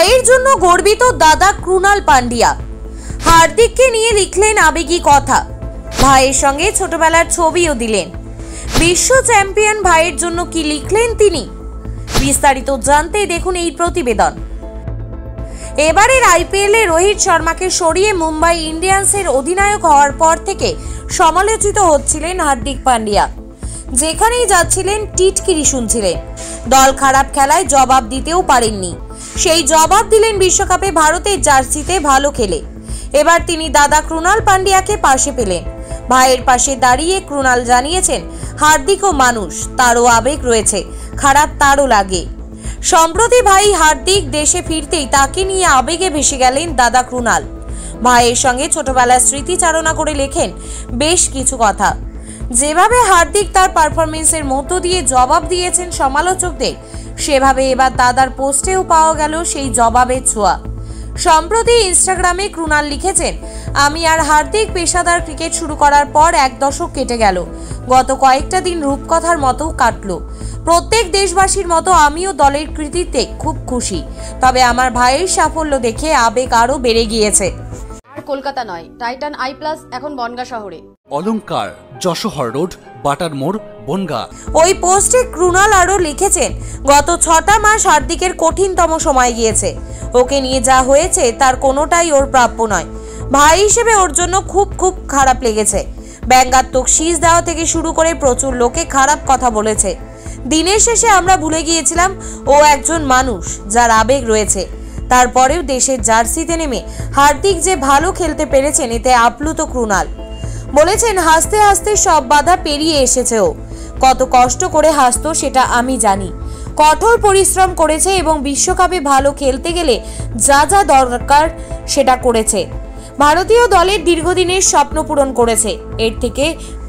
ভাইয়ের জন্য গর্বিত দাদা ক্রুনাল পান্ডিয়া। হার্দিককে নিয়ে লিখলেন আবেগী কথা। ভাইয়ের সঙ্গে ছোটবেলার ছবিও দিলেন। বিশ্ব চ্যাম্পিয়ন ভাইয়ের জন্য কি লিখলেন তিনি, বিস্তারিত জানতে দেখুন এই প্রতিবেদন। এবারের আইপিএলে রোহিত শর্মাকে সরিয়ে মুম্বাই ইন্ডিয়ান্সের অধিনায়ক হওয়ার পর থেকে সমালোচিত হচ্ছিলেন হার্দিক পান্ডিয়া। যেখানেই যাচ্ছিলেন টিটকিরি শুনছিলেন। দল খারাপ খেলায় জবাব দিতেও পারেননি, সেই জবাব দিলেন বিশ্বকাপে ভারতের জার্সিতে ভালো খেলে। এবার তিনি দাদা ক্রুনাল পান্ডিয়াকে পাশে পেলেন। ভাইয়ের পাশে দাঁড়িয়ে ক্রুনাল জানিয়েছেন, হার্দিকও মানুষ, তারও আবেগ রয়েছে, খারাপ তারও লাগে। সম্প্রতি ভাই হার্দিক দেশে ফিরতেই তাকে নিয়ে আবেগে ভেসে গেলেন দাদা ক্রুনাল। ভাইয়ের সঙ্গে ছোটবেলার স্মৃতিচারণা করে লেখেন বেশ কিছু কথা। যেভাবে হার্দিক তার পারফরমেন্সের মধ্য দিয়ে জবাব দিয়েছেন সমালোচকদের, সেভাবে এবার দাদার পোস্টেও পাওয়া গেল সেই জবাবের ছোঁয়া। সম্প্রতি ইনস্টাগ্রামে ক্রুনাল লিখেছেন, আমি আর হার্দিক পেশাদার ক্রিকেট শুরু করার পর 1 দশক কেটে গেল। গত কয়েকটা দিন রূপকথার মতো কাটলো। প্রত্যেক দেশবাসীর মতো আমিও দলের কৃতিত্বে খুব খুশি, তবে আমার ভাইয়ের সাফল্য দেখে আবেগ আরো বেড়ে গিয়েছে। আর কলকাতা নয়, টাইটান আই প্লাস এখন বনগাঁ শহরে। অলংকার, যশোহর রোড, বাটার মোড়, বনগাঁ। ওই পোস্টে ক্রুনাল আরো লিখেছেন, গত 6টা মাস হার্দিকের কঠিনতম সময় গিয়েছে। ওকে নিয়ে যা হয়েছে তার কোনোটাই ওর প্রাপ্য নয়। ভাই হিসেবে ওর জন্য খুব খারাপ লেগেছে। ব্যঙ্গাত্মক শীষ দেওয়া থেকে শুরু করে প্রচুর লোকে খারাপ কথা বলেছে। দিনের শেষে আমরা ভুলে গিয়েছিলাম ও একজন মানুষ যার আবেগ রয়েছে। তারপরেও দেশের জার্সিতে নেমে হার্দিক যে ভালো খেলতে পেরেছেন, এতে আপ্লুত ক্রুনাল। বলেছেন, হাসতে হাসতে সব বাধা পেরিয়ে এসেছে ও। কত কষ্ট করে হাসতো সেটা আমি জানি। কঠোর পরিশ্রম করেছে এবং বিশ্বকাপে ভালো খেলতে গেলে যা যা দরকার সেটা করেছে। ভারতীয় দলের দীর্ঘদিনের স্বপ্ন পূরণ করেছে। এর থেকে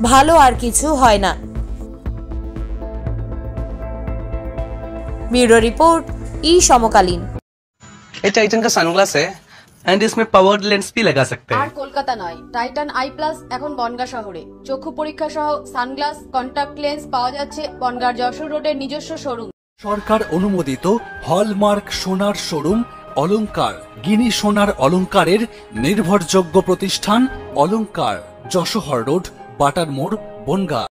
ভালো আর কিছু হয় না। ब्यूरो रिपोर्ट, ई समकालीन। ये टाइटन का सनग्लास है एंड इसमें पावर्ड लेंस भी लगा सकते हैं। আর কলকাতা নয়, টাইটান আই প্লাস এখন বনগাঁ শহরে। চক্ষু পরীক্ষা সহ সানগ্লাস, কন্টাক্ট লেন্স পাওয়া যাচ্ছে বনগাঁর যশোর রোডের নিজস্ব শোরুম। সরকার অনুমোদিত হলমার্ক সোনার শোরুম অলংকার। গিনি সোনার অলংকারের নির্ভরযোগ্য প্রতিষ্ঠান অলংকার, যশোহর রোড, বাটার মোড়, বনগাঁ।